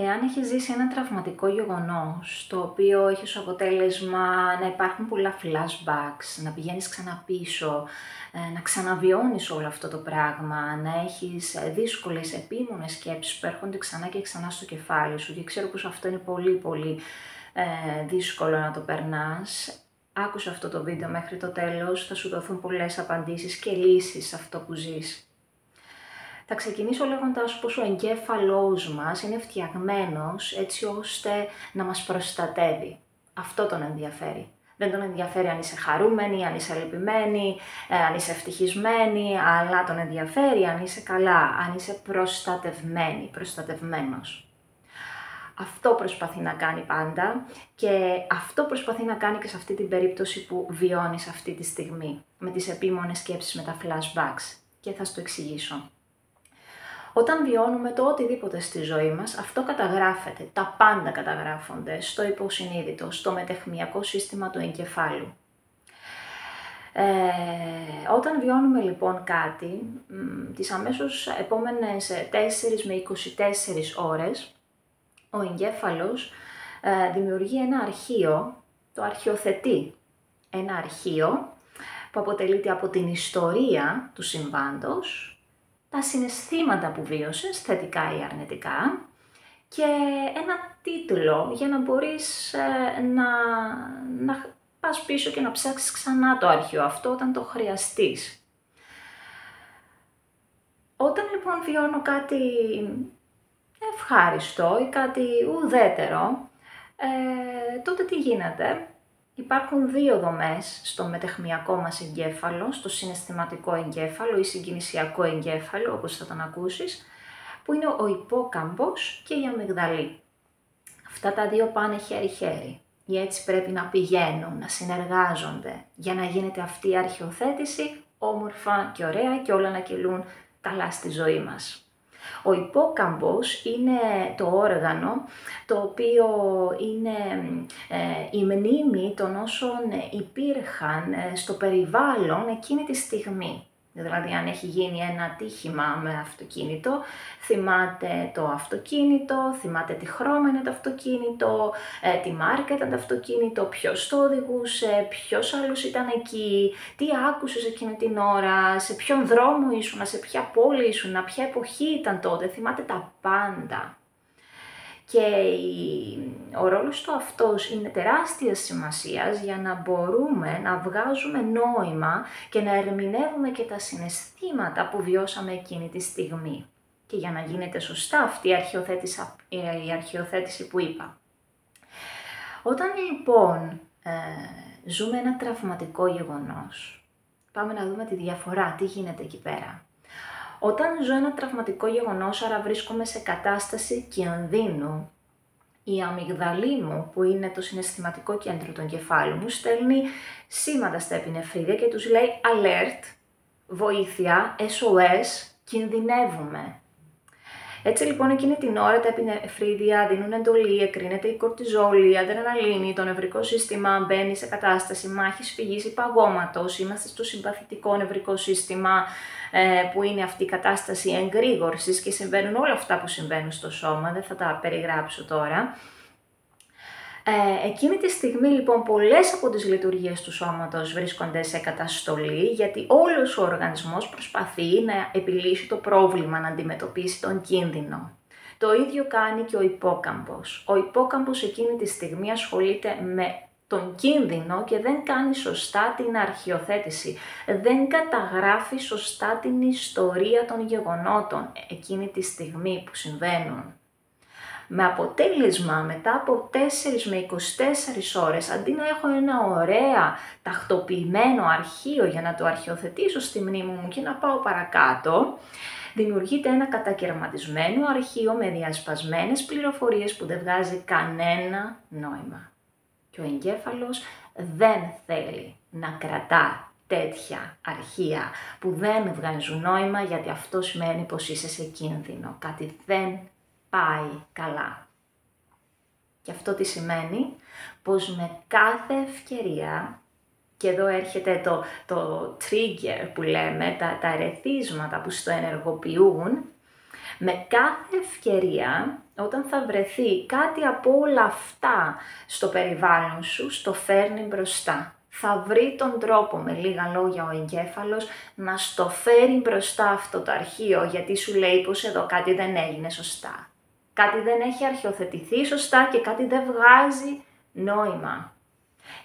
Εάν έχεις ζήσει ένα τραυματικό γεγονός, το οποίο έχει ως αποτέλεσμα να υπάρχουν πολλά flashbacks, να πηγαίνεις ξανά πίσω, να ξαναβιώνεις όλο αυτό το πράγμα, να έχεις δύσκολες επίμονες σκέψεις που έρχονται ξανά και ξανά στο κεφάλι σου και ξέρω πως αυτό είναι πολύ δύσκολο να το περνάς. Άκουσε αυτό το βίντεο μέχρι το τέλος, θα σου δοθούν πολλές απαντήσεις και λύσεις σε αυτό που ζεις. Θα ξεκινήσω λέγοντας πως ο εγκέφαλός μας είναι φτιαγμένος έτσι ώστε να μας προστατεύει. Αυτό τον ενδιαφέρει. Δεν τον ενδιαφέρει αν είσαι χαρούμενη, αν είσαι λυπημένη, αν είσαι ευτυχισμένη, αλλά τον ενδιαφέρει αν είσαι καλά, αν είσαι προστατευμένη, προστατευμένος. Αυτό προσπαθεί να κάνει πάντα και αυτό προσπαθεί να κάνει και σε αυτή την περίπτωση που βιώνεις αυτή τη στιγμή, με τις επίμονες σκέψεις, με τα flashbacks. Και θα σου το εξηγήσω. Όταν βιώνουμε το οτιδήποτε στη ζωή μας, αυτό καταγράφεται, τα πάντα καταγράφονται στο υποσυνείδητο, στο μετεχμιακό σύστημα του εγκεφάλου. Όταν βιώνουμε λοιπόν κάτι, τις αμέσως επόμενες 4 με 24 ώρες, ο εγκέφαλος δημιουργεί ένα αρχείο, το αρχιοθετεί. Ένα αρχείο που αποτελείται από την ιστορία του συμβάντος, τα συναισθήματα που βίωσες, θετικά ή αρνητικά, και ένα τίτλο για να μπορείς να πας πίσω και να ψάξεις ξανά το αρχείο αυτό όταν το χρειαστείς. Όταν λοιπόν βιώνω κάτι ευχάριστο ή κάτι ουδέτερο, τότε τι γίνεται? Υπάρχουν 2 δομές στο μετεχμιακό μας εγκέφαλο, στο συναισθηματικό εγκέφαλο ή συγκινησιακό εγκέφαλο, όπως θα τον ακούσεις, που είναι ο υπόκαμπος και η αμυγδαλή. Αυτά τα 2 πάνε χέρι-χέρι, ή έτσι πρέπει να πηγαίνουν, να συνεργάζονται, για να γίνεται αυτή η αρχιοθέτηση όμορφα και ωραία και όλα να κυλούν καλά στη ζωή μας. Ο υπόκαμπος είναι το όργανο το οποίο είναι η μνήμη των όσων υπήρχαν στο περιβάλλον εκείνη τη στιγμή. Δηλαδή αν έχει γίνει ένα ατύχημα με αυτοκίνητο, θυμάται το αυτοκίνητο, θυμάται τι χρώμα είναι το αυτοκίνητο, τι μάρκα ήταν το αυτοκίνητο, ποιος το οδηγούσε, ποιος άλλος ήταν εκεί, τι άκουσες εκείνη την ώρα, σε ποιον δρόμο ήσουν, σε ποια πόλη ήσουν, ποια εποχή ήταν τότε, θυμάται τα πάντα. Και ο ρόλος του αυτός είναι τεράστιας σημασίας για να μπορούμε να βγάζουμε νόημα και να ερμηνεύουμε και τα συναισθήματα που βιώσαμε εκείνη τη στιγμή. Και για να γίνεται σωστά αυτή η αρχιοθέτηση που είπα. Όταν λοιπόν ζούμε ένα τραυματικό γεγονός, πάμε να δούμε τη διαφορά, τι γίνεται εκεί πέρα. Όταν ζω ένα τραυματικό γεγονός, άρα βρίσκομαι σε κατάσταση κινδύνου, η αμυγδαλή μου, που είναι το συναισθηματικό κέντρο του εγκεφάλου μου, στέλνει σήματα στα επινεφρίδια και τους λέει alert, βοήθεια, SOS, κινδυνεύουμε. Έτσι λοιπόν εκείνη την ώρα τα επινεφρίδια δίνουν εντολή, εκρίνεται η κορτιζόλη, η αδρεναλίνη, το νευρικό σύστημα μπαίνει σε κατάσταση μάχης, φυγής ή παγώματος, είμαστε στο συμπαθητικό νευρικό σύστημα που είναι αυτή η κατάσταση εγκρήγορσης και συμβαίνουν όλα αυτά που συμβαίνουν στο σώμα, δεν θα τα περιγράψω τώρα. Εκείνη τη στιγμή λοιπόν πολλές από τις λειτουργίες του σώματος βρίσκονται σε καταστολή γιατί όλος ο οργανισμός προσπαθεί να επιλύσει το πρόβλημα, να αντιμετωπίσει τον κίνδυνο. Το ίδιο κάνει και ο υπόκαμπος. Ο υπόκαμπος εκείνη τη στιγμή ασχολείται με τον κίνδυνο και δεν κάνει σωστά την αρχιοθέτηση. Δεν καταγράφει σωστά την ιστορία των γεγονότων εκείνη τη στιγμή που συμβαίνουν. Με αποτέλεσμα μετά από 4 με 24 ώρες, αντί να έχω ένα ωραία τακτοποιημένο αρχείο για να το αρχιοθετήσω στη μνήμη μου και να πάω παρακάτω, δημιουργείται ένα κατακαιρματισμένο αρχείο με διασπασμένες πληροφορίες που δεν βγάζει κανένα νόημα. Και ο εγκέφαλος δεν θέλει να κρατά τέτοια αρχεία που δεν βγάζουν νόημα γιατί αυτό σημαίνει πως είσαι σε κίνδυνο, κάτι δεν πάει καλά. Και αυτό τι σημαίνει? Πως με κάθε ευκαιρία, και εδώ έρχεται το trigger που λέμε, τα ερεθίσματα που στο ενεργοποιούν, Με κάθε ευκαιρία, όταν θα βρεθεί κάτι από όλα αυτά στο περιβάλλον σου, στο φέρνει μπροστά. Θα βρει τον τρόπο, με λίγα λόγια, ο εγκέφαλος να στο φέρει μπροστά αυτό το αρχείο, γιατί σου λέει πως εδώ κάτι δεν έγινε σωστά. Κάτι δεν έχει αρχιοθετηθεί σωστά και κάτι δεν βγάζει νόημα.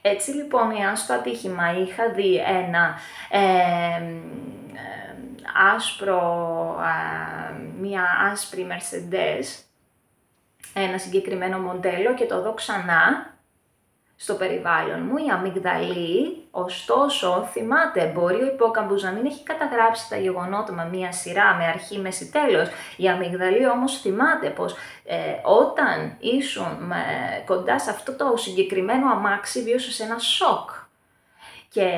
Έτσι λοιπόν, εάν στο ατύχημα είχα δει ένα μια άσπρη Mercedes, ένα συγκεκριμένο μοντέλο και το δω ξανά στο περιβάλλον μου, η αμυγδαλή, ωστόσο, θυμάται, μπορεί ο υπόκαμπος να μην έχει καταγράψει τα γεγονότα με μία σειρά, με αρχή, μέση, τέλος. Η αμυγδαλή όμως θυμάται πως όταν ήσουν κοντά σε αυτό το συγκεκριμένο αμάξι, βίωσες ένα σοκ. Και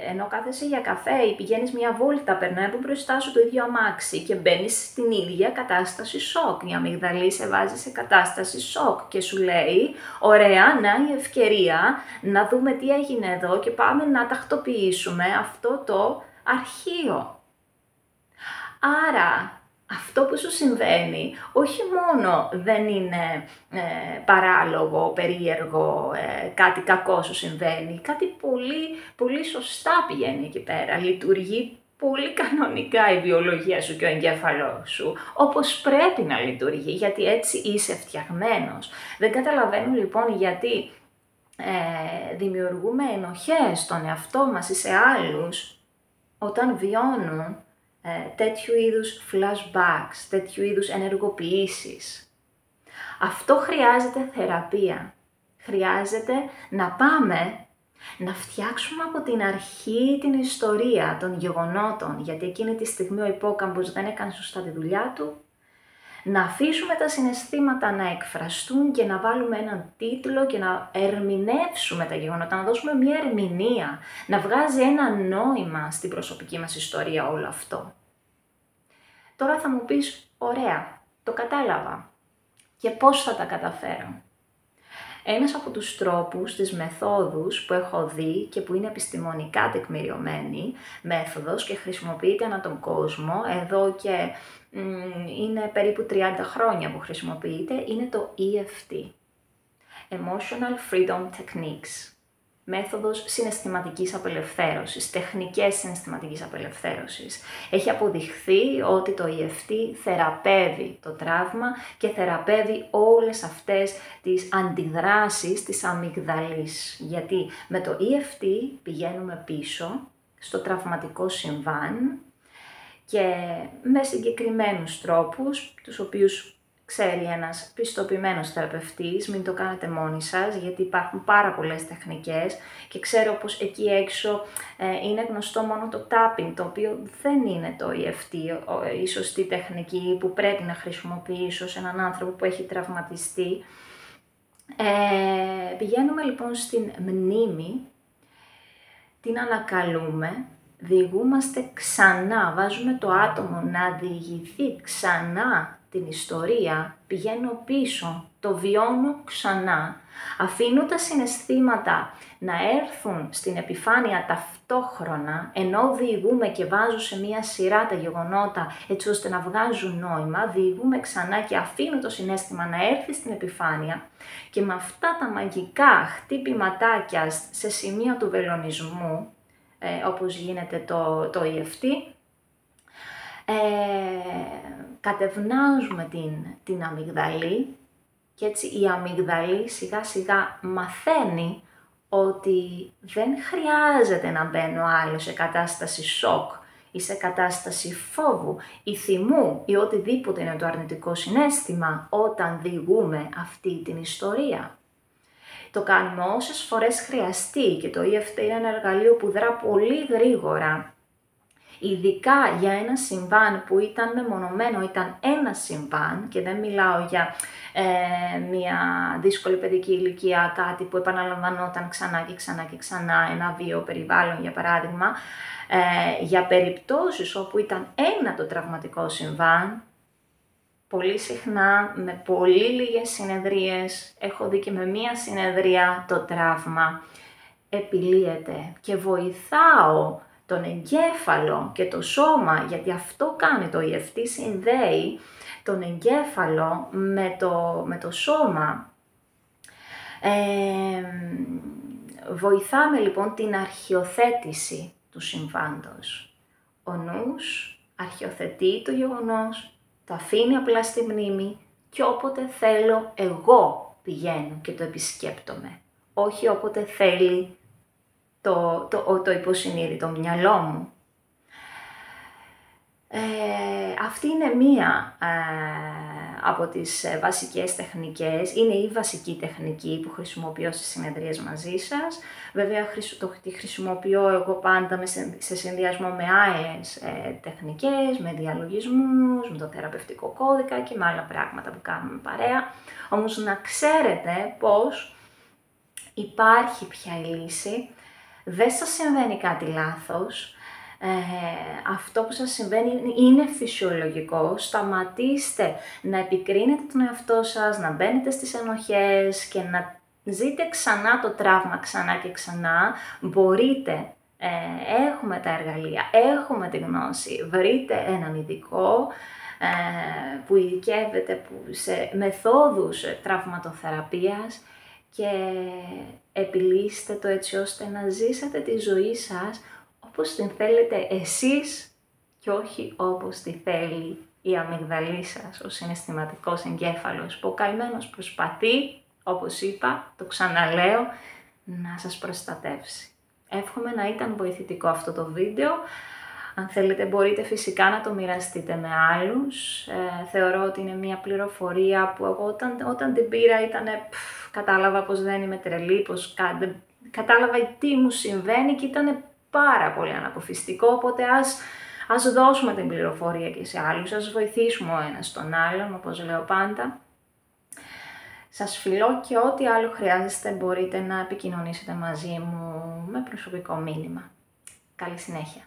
ενώ κάθεσαι για καφέ ή πηγαίνεις μια βόλτα, περνάει από μπροστά σου το ίδιο αμάξι και μπαίνεις στην ίδια κατάσταση σοκ. Η αμυγδαλή σε βάζει σε κατάσταση σοκ και σου λέει, ωραία, να η ευκαιρία να δούμε τι έγινε εδώ και πάμε να τακτοποιήσουμε αυτό το αρχείο. Άρα, αυτό που σου συμβαίνει, όχι μόνο δεν είναι παράλογο, περίεργο, κάτι κακό σου συμβαίνει, κάτι πολύ, πολύ σωστά πηγαίνει εκεί πέρα, λειτουργεί πολύ κανονικά η βιολογία σου και ο εγκέφαλός σου, όπως πρέπει να λειτουργεί, γιατί έτσι είσαι φτιαγμένος. Δεν καταλαβαίνω λοιπόν γιατί δημιουργούμε ενοχές στον εαυτό μας ή σε άλλους όταν βιώνουν τέτοιου είδους flashbacks, τέτοιου είδους ενεργοποιήσεις. Αυτό χρειάζεται θεραπεία. Χρειάζεται να πάμε να φτιάξουμε από την αρχή την ιστορία των γεγονότων, γιατί εκείνη τη στιγμή ο υπόκαμπος δεν έκανε σωστά τη δουλειά του, να αφήσουμε τα συναισθήματα να εκφραστούν και να βάλουμε έναν τίτλο και να ερμηνεύσουμε τα γεγονότα, να δώσουμε μια ερμηνεία, να βγάζει ένα νόημα στην προσωπική μας ιστορία όλο αυτό. Τώρα θα μου πεις, ωραία, το κατάλαβα. Και πώς θα τα καταφέρω? Ένας από τους τρόπους, τις μεθόδους που έχω δει και που είναι επιστημονικά τεκμηριωμένη μέθοδος και χρησιμοποιείται ανά τον κόσμο, εδώ και είναι περίπου 30 χρόνια που χρησιμοποιείται, είναι το EFT. Emotional Freedom Techniques. Μέθοδος συναισθηματικής απελευθέρωσης, τεχνικές συναισθηματικής απελευθέρωσης. Έχει αποδειχθεί ότι το EFT θεραπεύει το τραύμα και θεραπεύει όλες αυτές τις αντιδράσεις της αμυγδαλής. Γιατί με το EFT πηγαίνουμε πίσω στο τραυματικό συμβάν και με συγκεκριμένους τρόπους, τους οποίους ξέρει ένας πιστοποιημένος θεραπευτής, μην το κάνετε μόνοι σας, γιατί υπάρχουν πάρα πολλές τεχνικές και ξέρω πως εκεί έξω είναι γνωστό μόνο το tapping, το οποίο δεν είναι το EFT, η σωστή τεχνική που πρέπει να χρησιμοποιήσω σε έναν άνθρωπο που έχει τραυματιστεί. Πηγαίνουμε λοιπόν στην μνήμη, την ανακαλούμε, διηγούμαστε ξανά, βάζουμε το άτομο να διηγηθεί ξανά την ιστορία, πηγαίνω πίσω, το βιώνω ξανά, αφήνω τα συναισθήματα να έρθουν στην επιφάνεια ταυτόχρονα, ενώ διηγούμε και βάζω σε μία σειρά τα γεγονότα έτσι ώστε να βγάζουν νόημα, διηγούμε ξανά και αφήνω το συναίσθημα να έρθει στην επιφάνεια και με αυτά τα μαγικά χτυπηματάκια σε σημεία του βελονισμού, όπως γίνεται το EFT, κατευνάζουμε την αμυγδαλή και έτσι η αμυγδαλή σιγά σιγά μαθαίνει ότι δεν χρειάζεται να μπαίνω άλλο σε κατάσταση σοκ ή σε κατάσταση φόβου ή θυμού ή οτιδήποτε είναι το αρνητικό συναίσθημα όταν διηγούμε αυτή την ιστορία. Το κάνουμε όσες φορές χρειαστεί και το EFT είναι ένα εργαλείο που δρά πολύ γρήγορα. Ειδικά για ένα συμβάν που ήταν μεμονωμένο, ήταν ένα συμβάν και δεν μιλάω για μια δύσκολη παιδική ηλικία, κάτι που επαναλαμβανόταν ξανά και ξανά και ξανά, ένα βίαιο περιβάλλον για παράδειγμα, για περιπτώσεις όπου ήταν ένα το τραυματικό συμβάν, πολύ συχνά, με πολύ λίγες συνεδρίες, έχω δει και με μία συνεδρία το τραύμα, επιλύεται και βοηθάω τον εγκέφαλο και το σώμα, γιατί αυτό κάνει το EFT, συνδέει τον εγκέφαλο με το σώμα. Βοηθάμε λοιπόν την αρχιοθέτηση του συμβάντος. Ο νους αρχιοθετεί το γεγονός, το αφήνει απλά στη μνήμη και όποτε θέλω εγώ πηγαίνω και το επισκέπτομαι. Όχι όποτε θέλει το υποσυνείδητο μυαλό μου. Αυτή είναι μία από τις βασικές τεχνικές, είναι η βασική τεχνική που χρησιμοποιώ στις συνεδρίες μαζί σας. Βέβαια τη χρησιμοποιώ εγώ πάντα σε συνδυασμό με άλλες τεχνικές, με διαλογισμούς, με το θεραπευτικό κώδικα και με άλλα πράγματα που κάνουμε παρέα. Όμως να ξέρετε πως υπάρχει πια η λύση, δεν σας συμβαίνει κάτι λάθος. Αυτό που σας συμβαίνει είναι φυσιολογικό. Σταματήστε να επικρίνετε τον εαυτό σας, να μπαίνετε στις ενοχές και να ζείτε ξανά το τραύμα ξανά και ξανά. Μπορείτε, έχουμε τα εργαλεία, έχουμε τη γνώση, βρείτε έναν ειδικό που ειδικεύεται σε μεθόδους τραυματοθεραπείας και επιλύστε το έτσι ώστε να ζήσετε τη ζωή σας όπως την θέλετε εσείς και όχι όπως τη θέλει η αμυγδαλή σας, ο συναισθηματικός εγκέφαλος, που ο καημένος προσπαθεί, όπως είπα, το ξαναλέω, να σας προστατεύσει. Εύχομαι να ήταν βοηθητικό αυτό το βίντεο. Αν θέλετε μπορείτε φυσικά να το μοιραστείτε με άλλους. Θεωρώ ότι είναι μια πληροφορία που εγώ όταν την πήρα κατάλαβα πως δεν είμαι τρελή, πως κατάλαβα τι μου συμβαίνει και ήταν πάρα πολύ αναποφυστικό, οπότε ας δώσουμε την πληροφορία και σε άλλους, ας βοηθήσουμε ο ένας τον άλλον, όπως λέω πάντα. Σας φιλώ και ό,τι άλλο χρειάζεστε μπορείτε να επικοινωνήσετε μαζί μου με προσωπικό μήνυμα. Καλή συνέχεια.